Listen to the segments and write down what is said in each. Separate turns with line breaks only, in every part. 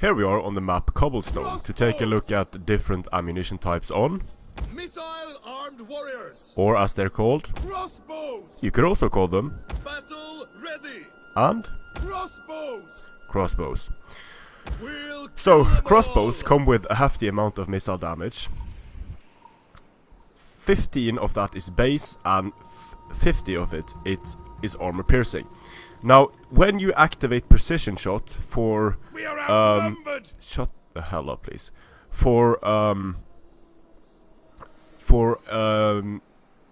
Here we are on the map Cobblestone to take a look at different ammunition types on,
Missile-armed warriors,
or as they're called,
crossbows.
you could also call them,
Battle ready.
and
Crossbows.
crossbows.
We'll
So,
kill them
crossbows
all.
come with a hefty amount of missile damage. 15 of that is base, and 50 of it is armor piercing. Now, when you activate precision shot for
We are outnumbered.
shut the hell up, please. For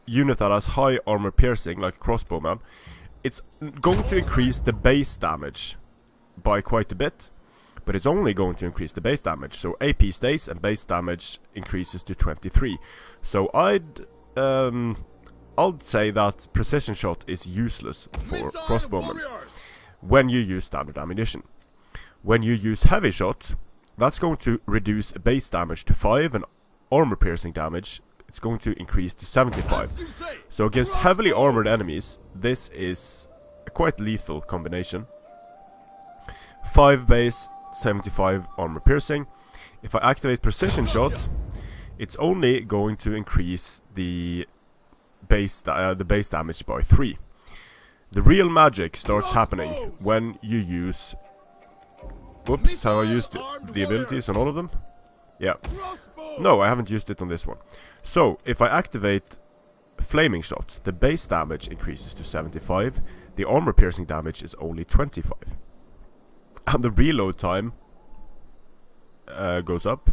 unit that has high armor piercing, like crossbowman, it's going to increase the base damage by quite a bit, but it's only going to increase the base damage. So AP stays and base damage increases to 23. So I'd say that precision shot is useless for
Missile
crossbowmen
warriors.
when you use standard ammunition. When you use heavy shot, that's going to reduce base damage to 5 and armor piercing damage, it's going to increase to 75.
As you say.
So against heavily armored enemies, this is a quite lethal combination. 5 base, 75 armor piercing. If I activate precision shot, it's only going to increase the base damage by 3. The real magic starts happening when you use... Whoops, have I used the abilities on all of them? Yeah.
Crossbows.
No, I haven't used it on this one. So, if I activate Flaming Shot, the base damage increases to 75, the armor piercing damage is only 25. And the reload time goes up.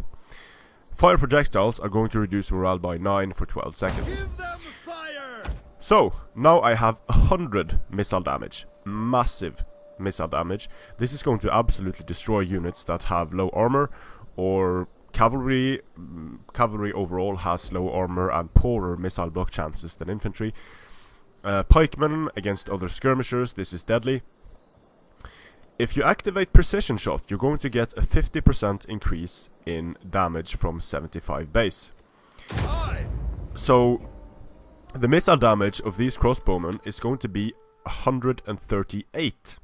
Fire projectiles are going to reduce morale by 9 for 12 seconds.
Give them fire.
So, now I have 100 missile damage. Massive missile damage. This is going to absolutely destroy units that have low armor, or cavalry. Cavalry overall has low armor and poorer missile block chances than infantry. Pikemen against other skirmishers, this is deadly. If you activate precision shot, you're going to get a 50% increase in damage from 75 base.
Aye.
So, the missile damage of these crossbowmen is going to be 138.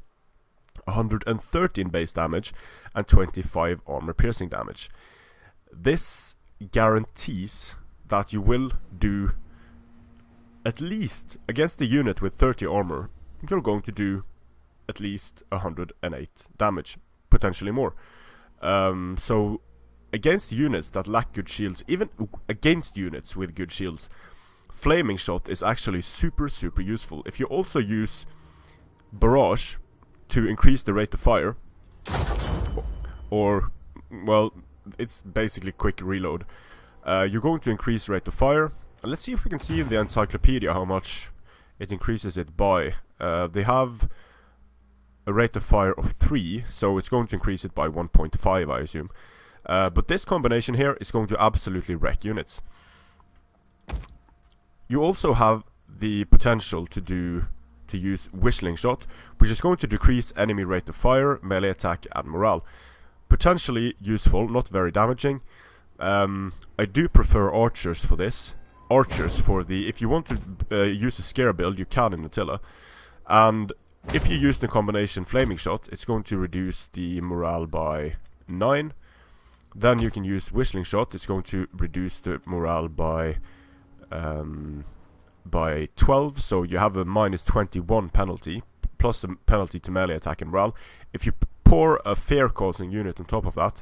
113 base damage and 25 armor piercing damage. This guarantees that you will do at least, against a unit with 30 armor, you're going to do at least 108 damage, potentially more. So against units that lack good shields, even against units with good shields, Flaming Shot is actually super useful. If you also use Barrage to increase the rate of fire, or, well, it's basically quick reload, you're going to increase rate of fire. And let's see if we can see in the encyclopedia how much it increases it by. They have a rate of fire of 3, so it's going to increase it by 1.5, I assume. But this combination here is going to absolutely wreck units. You also have the potential to use Whistling Shot, which is going to decrease enemy rate of fire, melee attack and morale. Potentially useful, not very damaging. I do prefer archers for this. Archers for the... if you want to use a scare build, you can in Attila. And if you use the combination Flaming Shot, it's going to reduce the morale by 9. Then you can use Whistling Shot, it's going to reduce the morale by 12, so you have a minus 21 penalty, plus a penalty to melee attack and morale. If you pour a fear-causing unit on top of that,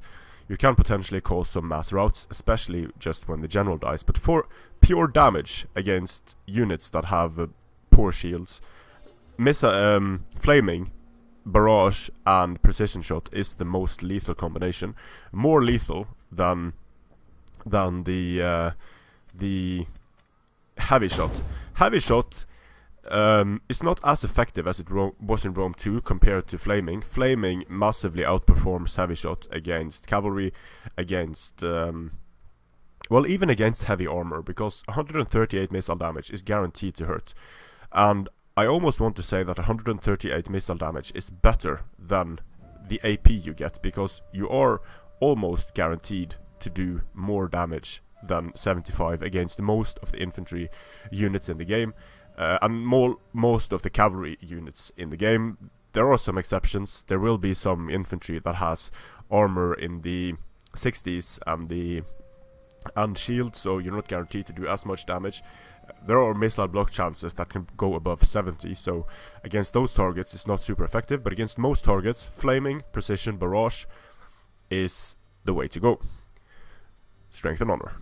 you can potentially cause some mass routes, especially just when the general dies. But for pure damage against units that have poor shields, Flaming, Barrage and Precision Shot is the most lethal combination. More lethal than the Heavy Shot. Heavy Shot is not as effective as it was in Rome 2 compared to Flaming. Flaming massively outperforms Heavy Shot against cavalry, against... well, even against heavy armor, because 138 missile damage is guaranteed to hurt. And I almost want to say that 138 missile damage is better than the AP you get, because you are almost guaranteed to do more damage than 75 against most of the infantry units in the game, and most of the cavalry units in the game. There are some exceptions. There will be some infantry that has armor in the 60s and shield, so you're not guaranteed to do as much damage. There are missile block chances that can go above 70, so against those targets it's not super effective, but against most targets, flaming, precision, barrage is the way to go. Strength and honor.